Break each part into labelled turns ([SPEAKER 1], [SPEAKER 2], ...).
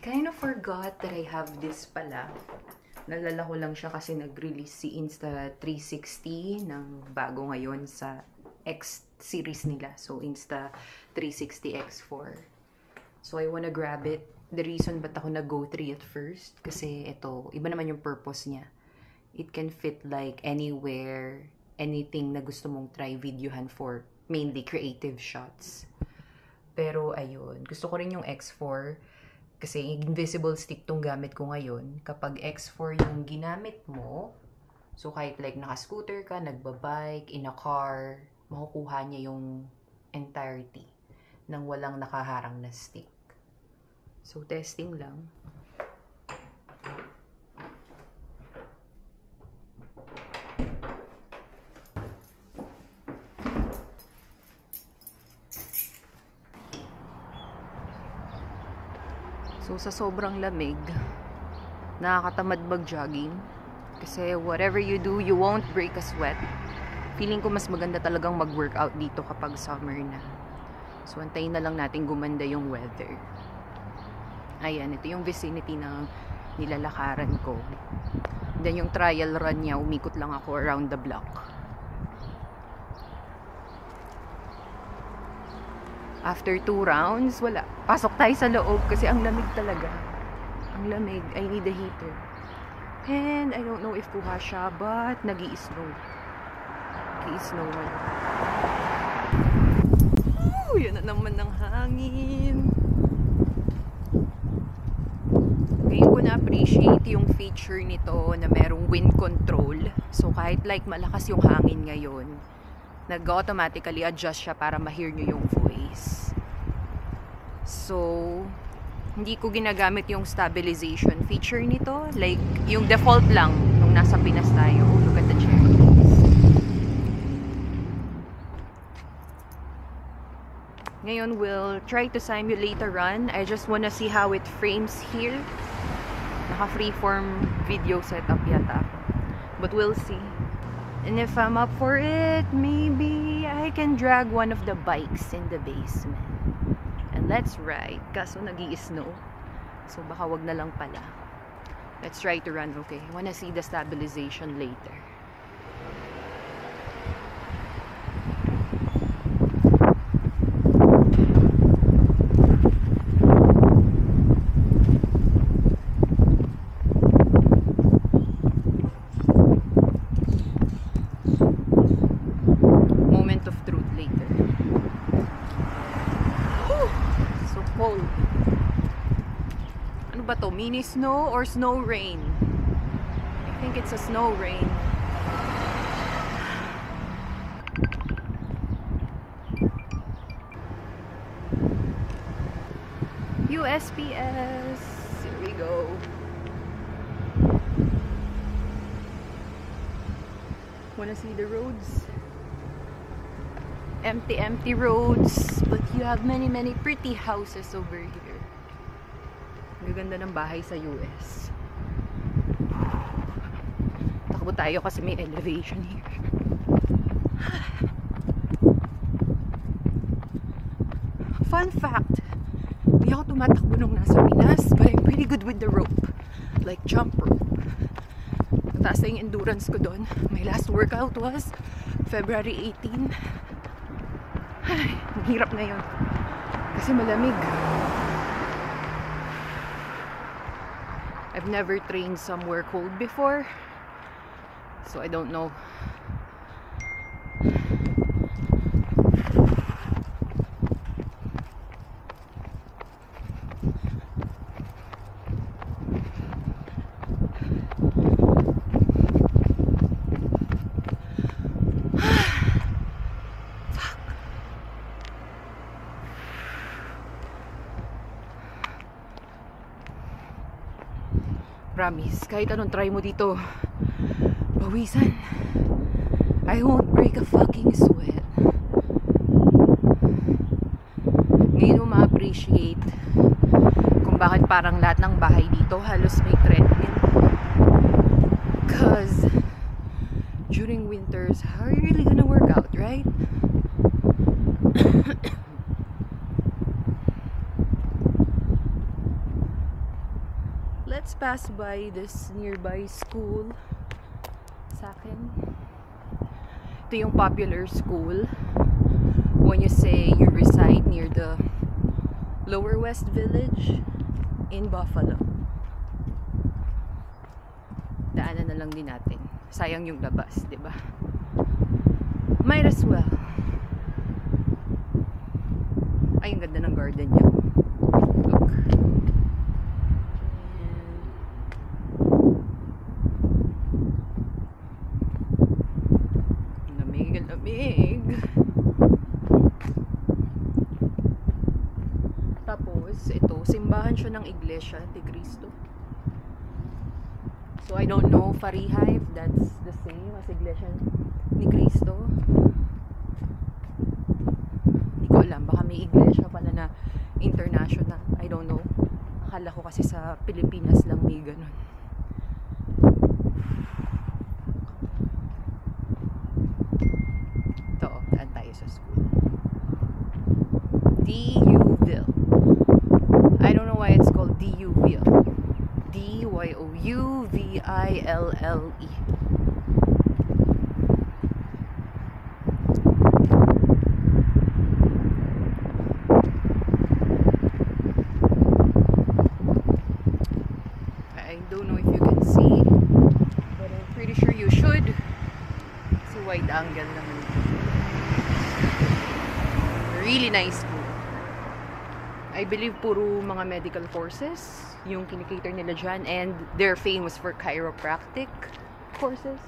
[SPEAKER 1] kind of forgot that I have this pala. Nalala ko lang siya kasi nag-release si Insta360 ng bago ngayon sa X series nila. So, Insta360 X4. So, I wanna grab it. The reason ba't ako nag-Go 3 at first, kasi ito, iba naman yung purpose niya. It can fit like anywhere, anything na gusto mong try videohan for, mainly creative shots. Pero, ayun, gusto ko rin yung X4. Kasi invisible stick tong gamit ko ngayon. Kapag X4 yung ginamit mo, so kahit like naka-scooter ka, nagbabike, in a car, makukuha niya yung entirety ng walang nakaharang na stick. So, testing lang. So, sa sobrang lamig, nakakatamad mag-jogging. Kasi whatever you do, you won't break a sweat. Feeling ko mas maganda talagang mag-workout dito kapag summer na. So, antayin na lang natin gumanda yung weather. Ayan, ito yung vicinity ng nilalakaran ko. Then yung trial run niya, umikot lang ako around the block. After 2 rounds, wala. Pasok tayo sa loob kasi ang lamig talaga. Ang lamig. I need a heater. And I don't know if kuha siya, but nag-i-snow. Nag-i-snow man. Yan na naman ng hangin. Ngayon ko na-appreciate yung feature nito na merong wind control. So kahit like malakas yung hangin ngayon, nag-automatically adjust siya para ma-hear nyo yung voice. So, hindi ko ginagamit yung stabilization feature nito. Like, yung default lang nung nasa Pinas tayo. Look at the cherries. Ngayon, we'll try to simulate a run. I just wanna see how it frames here. Naka-freeform video setup yata. But we'll see. And if I'm up for it, maybe I can drag one of the bikes in the basement. And let's ride. Kaso nag-i-snow. So baka wag na lang pala. Let's try to run, okay? I wanna see the stabilization later. Ba to? Mini snow or snow rain? I think it's a snow rain. USPS. Here we go. Wanna see the roads? Empty roads, but you have many pretty houses over here. Gaganda ng bahay sa US. Takbo tayo kasi may elevation here. Fun fact, hindi ako tumatakbo nung nasa Pinas, but I'm pretty good with the rope. Like jump rope. Mataas na yung endurance ko doon. My last workout was February 18. Ay, mahirap na yun. Kasi malamig. I've never trained somewhere cold before, so I don't know. Promise, kahit anong try mo dito, pawisan. I won't break a fucking sweat. Ngayon mo ma-appreciate kung bakit parang lahat ng bahay dito halos may treadmill. Cause during winters, how are you really gonna work out, right? let's pass by this nearby school sa akin. Ito yung popular school when you say you reside near the Lower West Village in Buffalo. Daanan na lang din natin. Sayang yung labas, di ba? Might as well. Ay, ang ganda ng garden niya. Look. Lamig, lamig. Tapos, ito, simbahan siya ng Iglesia de Cristo. So, I don't know, Fariha, if that's the same as Iglesia ni Cristo. Hindi ko alam. Baka may iglesia pala na international. I don't know. Akala ko kasi sa Pilipinas lang may ganun. Ito, daan tayo sa school. DUville. I don't know why it's called DUville. DYOUVILLE. I don't know if you can see, but I'm pretty sure you should. Kasi wide angle naman. Really nice school. I believe puro mga medical courses yung kinikater nila dyan, and they're famous for chiropractic courses.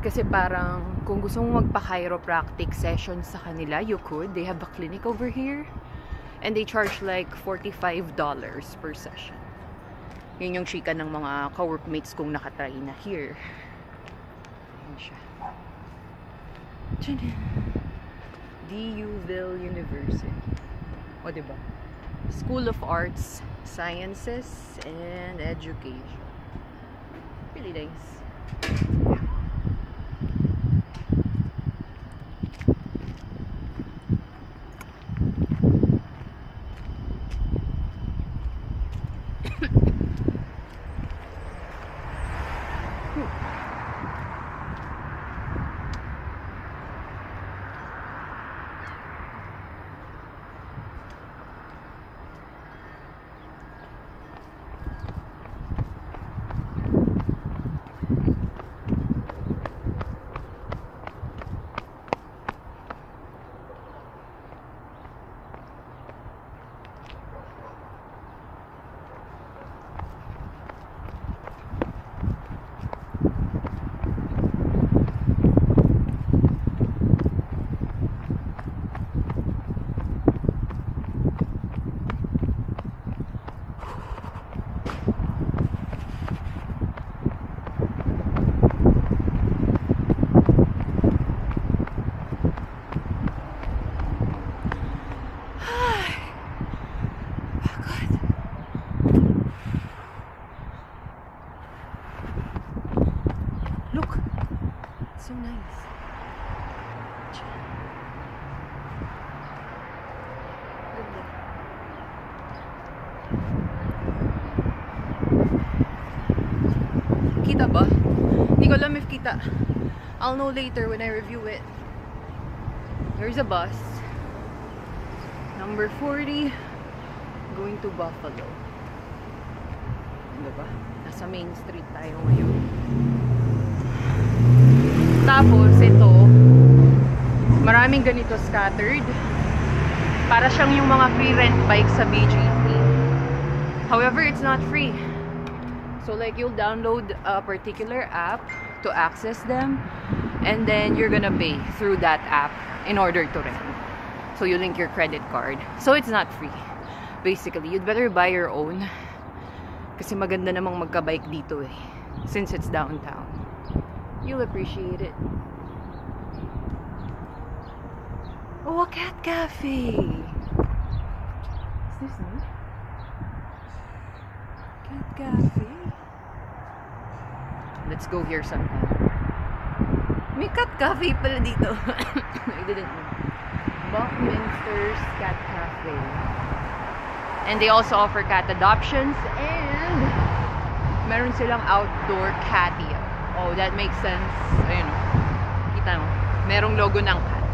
[SPEAKER 1] Kasi parang kung gusto mong magpa-chiropractic session sa kanila, you could. They have a clinic over here and they charge like $45 per session. Yun yung chika ng mga ka-workmates kong nakatry na here. Yun siya. DUville University. O, diba? School of Arts, Sciences, and Education. Really nice. So nice. Kita ba? Hindi ko alam if kita. I'll know later when I review it. There's a bus. Number 40 going to Buffalo. Diba? Nasa Main Street tayo ngayon. Tapos, ito, maraming ganito scattered. Para siyang yung mga free rent bike sa BGC. However, it's not free. So, like, you'll download a particular app to access them. And then, you're gonna pay through that app in order to rent. So, you link your credit card. So, it's not free. Basically, you'd better buy your own. Kasi maganda namang magka-bike dito eh. Since it's downtown. You'll appreciate it. Oh, a cat cafe! Is this new? Cat cafe? Let's go here sometime. May cat cafe pala dito. I didn't know. Buckminster's Cat Cafe. And they also offer cat adoptions. And meron silang outdoor catio. Oh, that makes sense. Ayun o. Kita mo. Merong logo ng cat.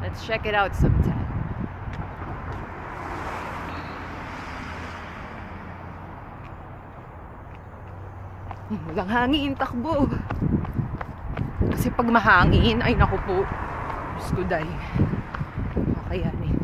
[SPEAKER 1] Let's check it out sometime. Walang hangin, takbo. Kasi pag mahangin, ay naku po. Diyos ko day. Kakayanin.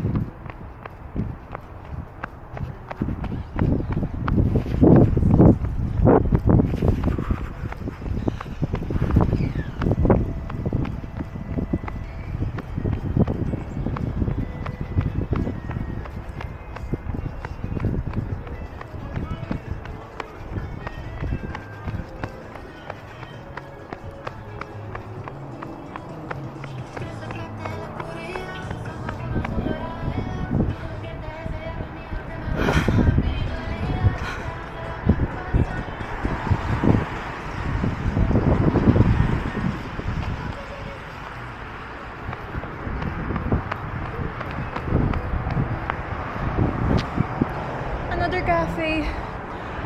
[SPEAKER 1] Another cafe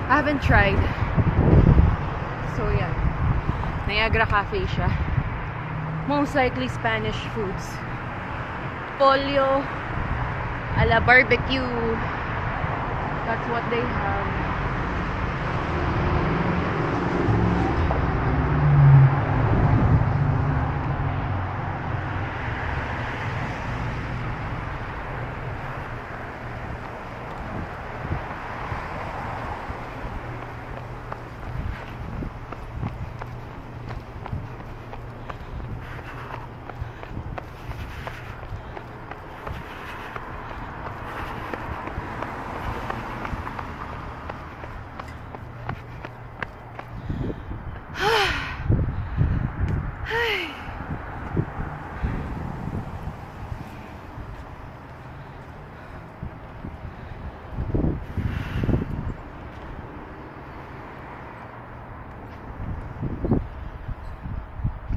[SPEAKER 1] I haven't tried. So yeah, Niagara Cafe siya. Most likely Spanish foods. Pollo a la barbecue. That's what they have.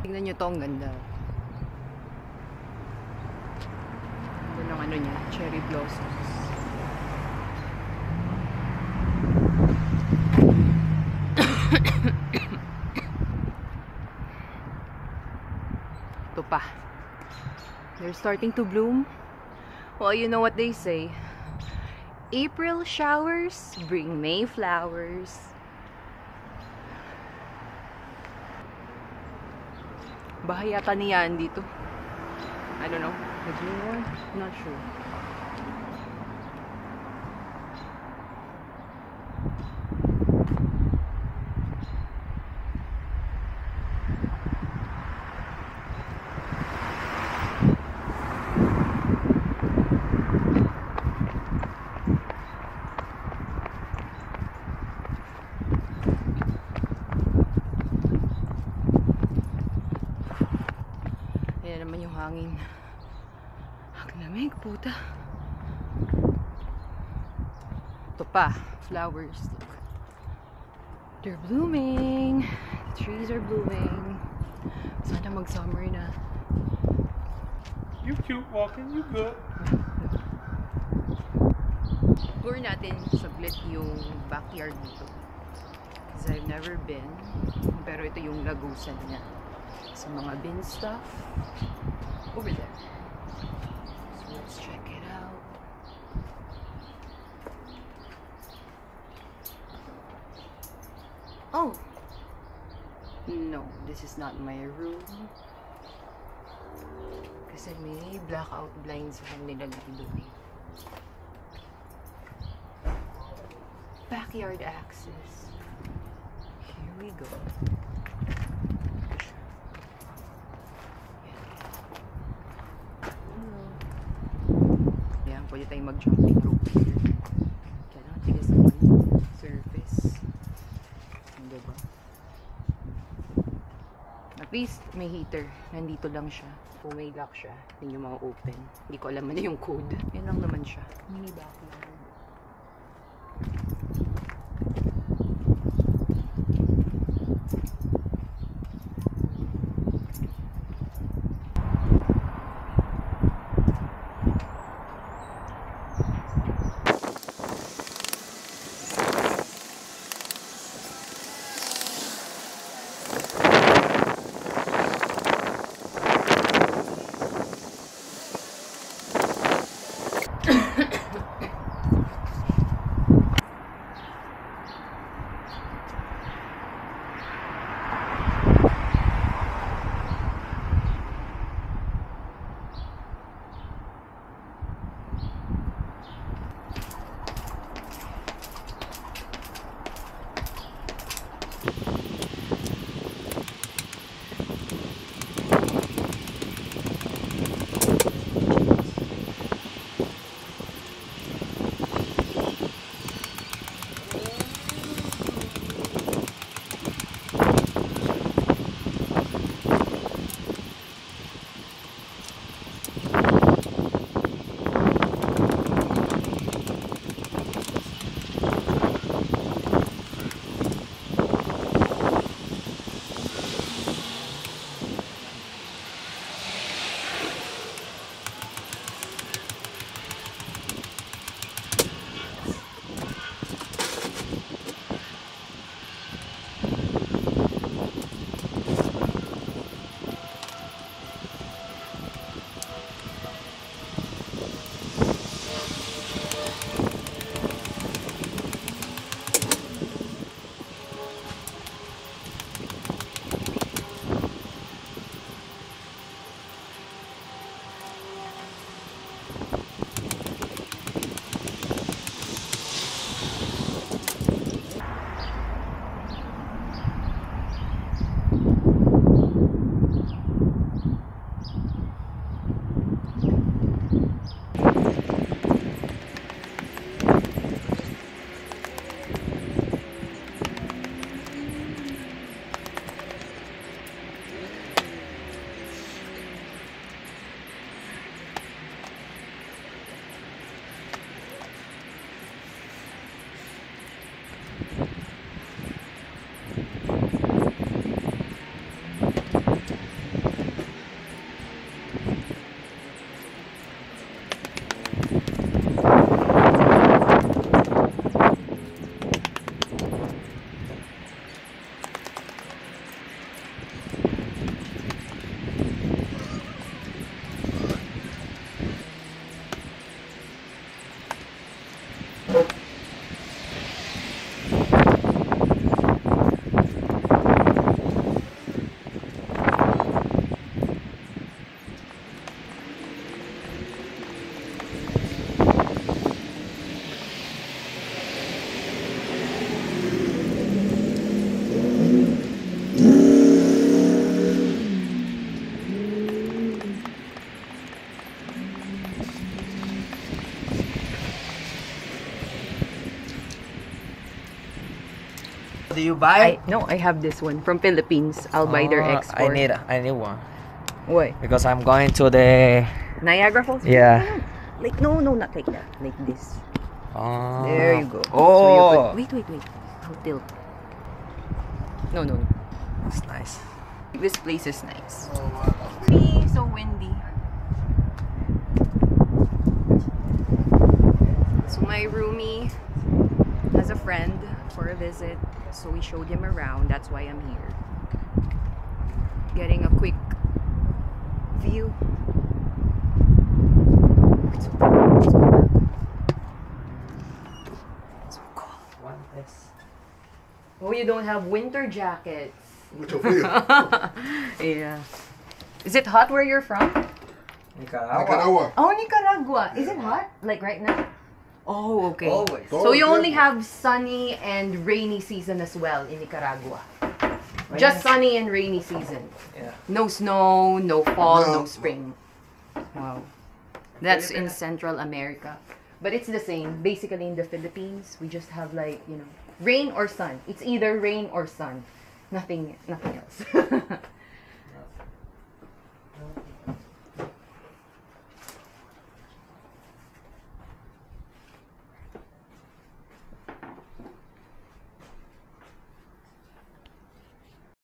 [SPEAKER 1] Tingnan nyo to, ang ganda. Ito lang ano niya, cherry blossoms. Ito pa. They're starting to bloom. Well, you know what they say. April showers bring May flowers. Bahay yata niyan dito. I don't know. The blue one? Not sure. Ayan naman yung hangin. Ang lamig, puta. Ito pa. Flowers. Look. They're blooming. The trees are blooming. Sana mag-summer na.
[SPEAKER 2] You cute walking, you good.
[SPEAKER 1] Tour natin saglit yung backyard dito. Because I've never been. Pero ito yung lagusan niya. Sa mga bin stuff over there. So let's check it out. Oh! No, this is not my room. Kasi may blackout blinds ang nilagay doon. Backyard access. Here we go. Pwede tayong mag-jumping rope here. Kaya tigas naman surface. Diba? At least may heater. Nandito lang siya. Kung may lock siya, hindi nyo ma-open. Hindi ko alam ano yung code. Yan lang naman siya. Mini backyard.
[SPEAKER 2] Do you buy?
[SPEAKER 1] No, I have this one from Philippines. I'll buy their export.
[SPEAKER 2] I need one.
[SPEAKER 1] Why?
[SPEAKER 2] Because I'm going to the...
[SPEAKER 1] Niagara Falls?
[SPEAKER 2] Yeah.
[SPEAKER 1] Like, no, not like that. Like this.
[SPEAKER 2] Oh.
[SPEAKER 1] There you go.
[SPEAKER 2] Oh.
[SPEAKER 1] So you put, wait. I'll tilt. No.
[SPEAKER 2] It's nice.
[SPEAKER 1] This place is nice.
[SPEAKER 3] Oh, wow.
[SPEAKER 1] So windy. So my roomie has a friend for a visit, so we showed him around. That's why I'm here. Getting a quick view. It's so cold. Let's go back. So cold.
[SPEAKER 2] One is...
[SPEAKER 1] Oh, you don't have winter jackets.
[SPEAKER 3] Mucho frío.
[SPEAKER 1] Yeah. Is it hot where you're from?
[SPEAKER 2] Nicaragua.
[SPEAKER 3] Nicaragua.
[SPEAKER 1] Oh, Nicaragua. Is it hot? Like right now? Oh, okay.
[SPEAKER 2] Always.
[SPEAKER 1] So you
[SPEAKER 3] Oh,
[SPEAKER 1] only
[SPEAKER 3] yeah.
[SPEAKER 1] have sunny and rainy season as well in Nicaragua. Just sunny and rainy season.
[SPEAKER 2] Yeah.
[SPEAKER 1] No snow, no fall,
[SPEAKER 3] No.
[SPEAKER 1] no spring. Wow. That's in Central America. But it's the same. Basically in the Philippines, we just have like, you know, rain or sun. It's either rain or sun. Nothing else.